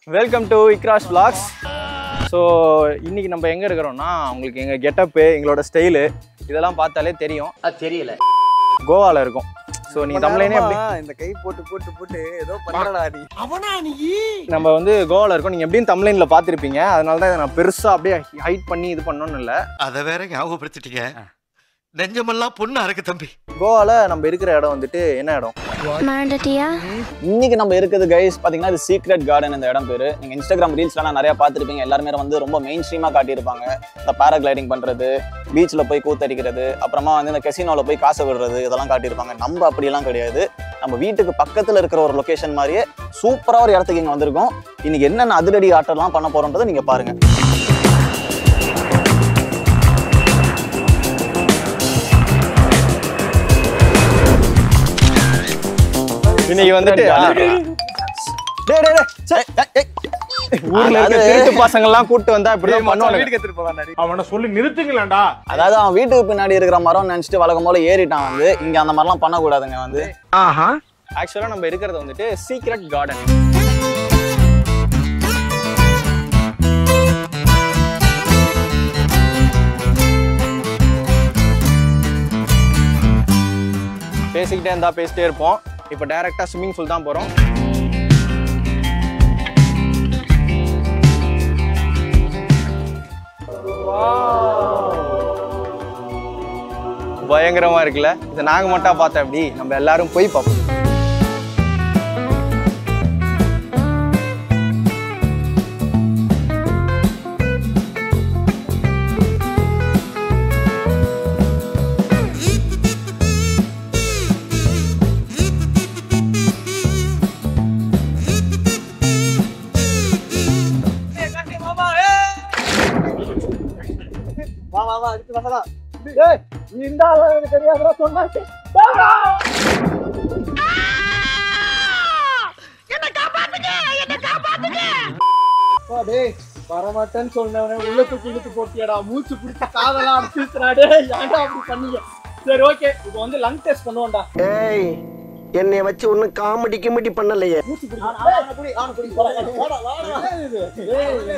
Welcome to இக்ராஸ் vlogs. So இன்னைக்கு நம்ம எங்கே இருக்கிறோம்னா உங்களுக்கு எங்கள் கெட்டப்பு எங்களோட ஸ்டைலு இதெல்லாம் பார்த்தாலே தெரியும். அது தெரியல. கோவாவில் இருக்கும். ஸோ நீங்கள் தமிழ்லேயே எப்படி இந்த கை போட்டு ஏதோ பண்ணுறடா நீ அவனா நீ நம்ம வந்து கோவாவில் இருக்கோம். நீங்கள் எப்படியும் தமிழ்லைனில் பார்த்துருப்பீங்க. அதனால தான் இதை நான் பெருசாக அப்படியே ஹைட் பண்ணி இது பண்ணணும்னு இல்லை. அதை வேற ஞாபகப்படுத்திட்டீங்க. நெஞ்சமெல்லாம் பொண்ணா இருக்கு தம்பி. கோவாவில் நம்ம இருக்கிற இடம் வந்துட்டு என்ன இடம்? இன்னைக்கு நம்ம இருக்குது கைஸ் பாத்தீங்கன்னா இது சீக்ரெட் கார்டன். இந்த இடம் பேரு நீங்க இன்ஸ்டாகிராம் ரீல்ஸ்லாம் நிறைய பார்த்துருப்பீங்க. எல்லாருமே வந்து ரொம்ப மெயின் ஸ்ட்ரீமா காட்டியிருப்பாங்க. இந்த பேராகிளைடிங் பண்றது, பீச்ல போய் கூத்தடிக்கிறது, அப்புறமா வந்து இந்த கெசினோல போய் காசை விடுறது, இதெல்லாம் காட்டியிருப்பாங்க. நம்ம அப்படியெல்லாம் கிடையாது. நம்ம வீட்டுக்கு பக்கத்துல இருக்கிற ஒரு லொகேஷன் மாதிரியே சூப்பரா ஒரு இடத்துக்கு இங்க வந்திருக்கோம். இன்னைக்கு என்னென்ன அதிரடி ஆட்டம்லாம் பண்ண போறோன்றதை நீங்க பாருங்க. இன்னைக்கு வந்துட்டு ஊர்ல இருக்க திருட்டு பசங்க எல்லாம் கூட்டு வந்தா இப்படிதான் பண்ணுவாங்க. அவனை சொல்லி நிறுத்துங்களேன்டா. அதாவது அவன் வீட்டுக்கு பின்னாடி இருக்கிற மரம் நினைச்சிட்டு வழக்கம் போல ஏறிட்டான். வந்து இங்க அந்த மாதிரிலாம் பண்ணக்கூடாதுங்க. வந்து ஆக்சுவலா நம்ம இருக்கிறது வந்துட்டு சீக்ரெட் கார்டன். பேசிக்கிட்டே இருந்தா பேசிட்டே இருப்போம். இப்போ டைரக்டா ஸ்விம்மிங் பூல் தான் போறோம். பயங்கரமா இருக்குல்ல? இதை நாங்க மட்டும் பார்த்தா எப்படி? நம்ம எல்லாரும் போய் பார்ப்போம். வரமாட்டேன்னு சொன்னவனே உள்ள தூக்கி இழுத்து போட்டியடா. மூச்சு பிடிச்சி காதெல்லாம் அடிச்சுறாடே. ஏன்டா அப்படி பண்ணீங்க? சரி ஓகே, இப்போ வந்து லங் டெஸ்ட் பண்ணுவோம்டா. ஏய் என்னைய வச்சு ஒண்ணு காமெடி கிமெடி பண்ணலையே. மூச்சு பிடி.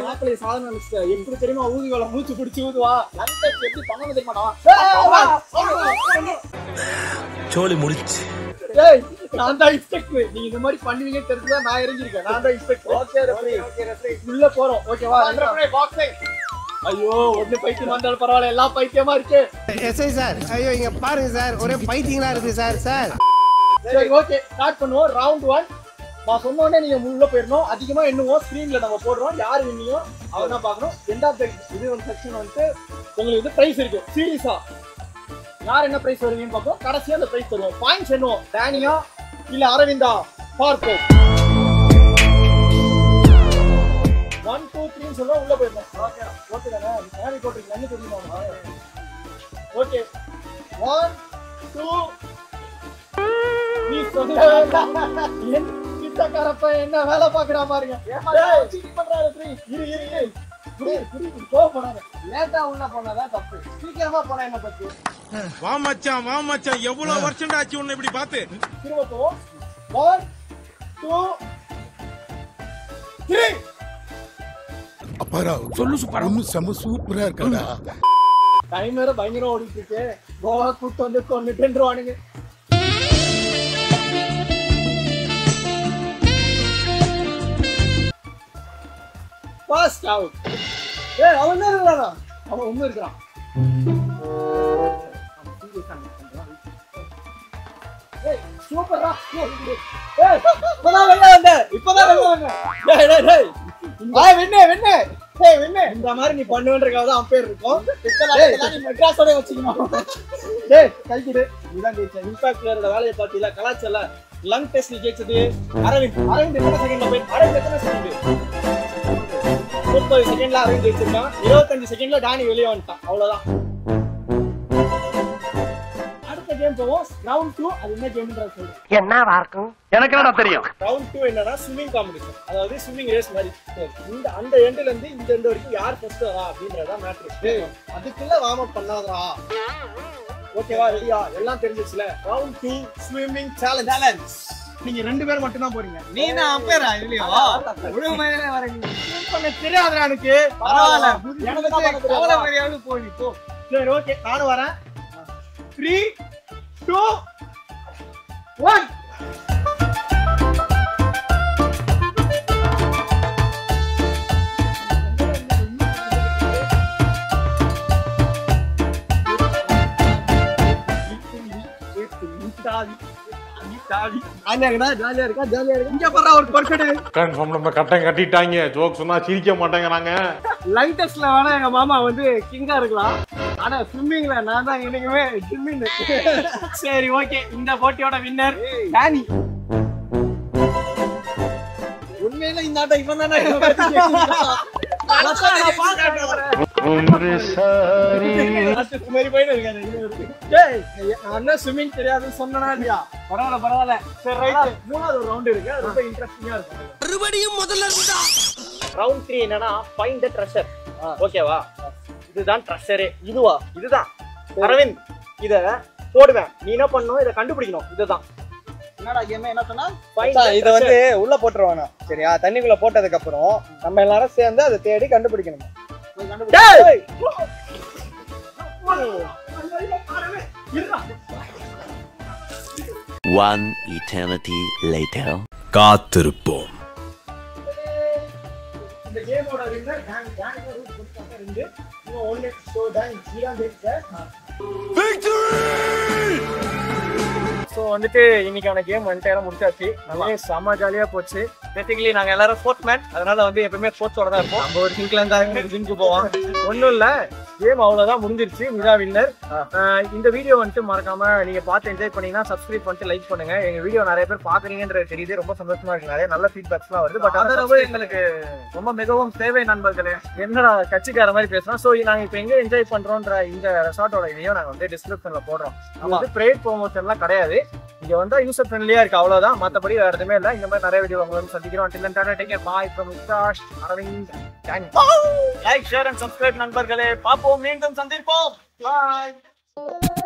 மாப்பிள்ளை சாதனை எப்படி தெரியுமா? ஊதுவல மூச்சு பிடிச்சி ஊதுவா. லங் டெஸ்ட் எப்படி பண்ணணும் தெரியுமாடா? சோலி முடிச்சு. ஏய் நான் தான் இன்ஸ்பெக்டர். நீங்க இந்த மாதிரி பண்ணுவீங்க தெரிஞ்சுதான் நான் இறங்கிருக்கேன். நான் தான் இன்ஸ்பெக்டர். ஓகே ரெஃபரி உள்ள போறோம். ஓகேவா? Referee boxing. ஐயோ ஒண்ணு பைத்தியம் வந்தாலும் பரவாயில்ல, எல்லாம் பைத்தியமா இருக்கு. எஸ்ஐ சார், ஐயோ இங்க பாருங்க சார், ஒரே பைத்தியங்களா இருக்கு சார். சரி ஓகே ஸ்டார்ட் பண்ணுவோம். ரவுண்ட் 1 நான் சொன்ன உடனே நீங்க உள்ள போயிடணும். அதிகமா எண்ணுவோம். ஸ்கிரீன்ல நம்ம போடுறோம். யாரு வின்னியோ அவர் தான் பார்க்கணும். எண்டாவது இது ஒரு செக்ஷன் வந்து உங்களுக்கு வந்து பிரைஸ் இருக்கு. சீரியஸா யார் என்ன பிரைஸ் வருவீங்கன்னு பார்ப்போம். கடைசியா அந்த பிரைஸ் தருவோம். பாயிண்ட்ஸ் எண்ணுவோம். டேனியா இல்ல அரவிந்தா பார்ப்போம். 1 2 3 சொல்றோம். உள்ள போயிடணும். ஓகே ஓகே தானே? யாரை போட்டுருக்கீங்க? என்ன தெரியுமா? ஓகே 1 2 நீ சொல்ல என் கிட்டக்காரப்ப என்ன வேலை பாக்குறா பாருங்க. சீட் பண்றாரு. இரு கோவப்படாத. லேட்டா உள்ள போனாதான் தப்பு. சீக்கிரமா போனா என்ன தப்பு? வா மச்சான் எவ்வளவு வருஷம் ஆச்சு உன்னை இப்படி பார்த்து. திரும்ப போவோம். 1 2 3 அப்பாரா சொல்லு சூப்பரா செம சூப்பரா இருக்கடா. டைம் வேற பயங்கரம் ஓடிட்டு இருக்கு. கோவா கூட்டு வந்து கொண்டுட்டுருவானுங்க. First out. ஏய் அவன் என்ன இருக்கறானா? அவன் உள்ள இருக்கறான். ஏய் சூப்பரா. ஏய் இப்பதான் வெளிய வந்த. டேய் டேய் வெண்ணே. ஏய் வெண்ணே இந்த மாதிரி நீ பண்ணுவேன்றதுக்காக தான் அம்பேர் இருக்கும். இதெல்லாம் நீ மெட்ராஸோட வச்சுக்கணும். டேய் கல்கிடு இதான் ஜெயிச்ச. இம்பாக்ட் பிளேயரோட வேலையை பாத்தீங்களா? கலாச்சல லங் டெஸ்ட் நீ ஜெயிச்சது அரவிந்த் எத்தனை செகண்ட்ல போய்? அரவிந்த் எத்தனை செகண்ட்? 30 செகண்ட்ல அரவிந்த் ஜெயிச்சிருக்கான். 25 செகண்ட்ல டானி வெளியே வந்துட்டான். அவ்வளவுதான். அடுத்த கேம் போவோம். ரவுண்ட் 2. அது என்ன கேம்ன்றத சொல்றேன். என்னவா இருக்கும் எனக்கு என்ன தெரியும். ரவுண்ட் 2 என்னன்னா ஸ்விமிங் காம்படிஷன். அதாவது ஸ்விமிங் ரேஸ் மாதிரி. இந்த அந்த எண்ட்ல இருந்து இந்த எண்ட் வரைக்கும் யார் ஃபர்ஸ்ட் அப்படின்றத மேட்டர். அதுக்குள்ள வார்ம் அப் பண்ணாதடா. ஓகேவா? ரெடியா? எல்லாம் தெரிஞ்சிச்சுல. Round 2 swimming challenge. நீங்க 2 பேர் மட்டும் தான் போறீங்க. நீ நான் அம்பேரா இல்லையா? ஒழுங்காவே வரீங்க. பண்ண தெரியாதுடா எனக்கு. பரவாயில்ல. எனக்கு கவலை மாதிரியாவது போய் போ. சரி ஓகே நானும் வரேன். 3 2 1 கன்ஃபார்ம் நம்ம கட்டம் கட்டிட்டாங்க. ஜோக் சொன்னா சிரிக்க மாட்டேங்கிறாங்க. லைட்டஸ்ட்ல வேணா எங்க மாமா வந்து கிங்கா இருக்கலாம். ஆனா ஸ்விம்மிங்ல நான் தான் இன்னைக்குமே ஸ்விம்மிங். சரி ஓகே இந்த போட்டியோட வின்னர் டானி. உண்மையில இந்த ஆட்டம் இவன் தானே. ஸ்விம்மிங் தெரியாது சொன்னா இல்லையா? பரவாயில்ல பரவாயில்ல. சரி ரைட். 3வது ரவுண்ட் இருக்கு. அது ரொம்ப இன்ட்ரெஸ்டிங்கா இருக்கும். மறுபடியும் முதல்ல இருந்தா ரவுண்ட் 3 என்னன்னா ஃபைண்ட் தி ட்ரெஷர். ஓகேவா? இதுதான் ட்ரெஷரே. இதுதான் அரவிந்த் இத போடுவேன். நீ என்ன பண்ணணும்? இத கண்டுபிடிக்கணும். இதுதான் என்னடா கேம் என்ன சொன்னா? இத வந்து உள்ள போட்டுருவானா. சரியா? தண்ணிக்குள்ள போட்டதுக்கு அப்புறம் நம்ம எல்லாரும் சேர்ந்து அதை தேடி கண்டுபிடிக்கணும். டேய் One eternity later. காத்திருப்போம். இந்த கேமோட வின்னர் டானி. டானியோட ரூட் கொடுத்தாங்க 2. இன்னும் 1 சோ டானி 0 ஜெயிச்ச. ஸோ வந்துட்டு இன்னைக்கான கேம் வந்துட்டு முடிச்சாச்சு. நல்லா செம்ம ஜாலியா போச்சு. பேசிக்கலி நாங்க எல்லாரும் ஸ்போர்ட்ஸ் மேன். அதனால வந்து எப்பவுமே ஸ்போர்ட்ஸோட தான் இருப்போம். நம்ம ஒரு சிங்க்ல இருந்தாங்க சிங்க்கு போவோம். ஒன்றும் இல்லை கேம் அவ்வளோதான் முடிஞ்சிருச்சு. மிதா வின்னர். இந்த வீடியோ வந்துட்டு மறக்காம நீங்க பார்த்து என்ஜாய் பண்ணீங்கன்னா சப்ஸ்கிரைப் பண்ணிட்டு லைக் பண்ணுங்க. எங்க வீடியோ நிறைய பேர் பாக்குறீங்கன்றது தெரியுது. ரொம்ப சந்தோஷமா இருக்கு. நிறைய நல்ல ஃபீட்பேக்ஸ்லாம் வருது. பட் அதனால எங்களுக்கு ரொம்ப மிகவும் தேவை நண்பர்களே. என்னடா கட்சிக்கார மாதிரி பேசுறோம். ஸோ நாங்க இப்போ எங்க என்ஜாய் பண்றோம்ன்ற இந்த ரெசார்ட்டோட இதையும் நாங்க வந்து டிஸ்கிரிப்ஷன்ல போடுறோம். வந்து பெய்ட் ப்ரொமோஷன்லாம் கிடையாது. இங்க வந்தா யூசர் ஃப்ரெண்ட்லியா இருக்கு. அவ்வளவுதான். மத்தபடி வேற எதுவுமே இல்லை. இந்த மாதிரி நிறைய வீடியோ உங்களுக்கு சந்திக்கிறோம். Until then, take care. Bye from Vikas, Aravind, Danny. Like, share and subscribe நண்பர்களே. பாப்போம் மீண்டும் சந்திப்போம். Bye.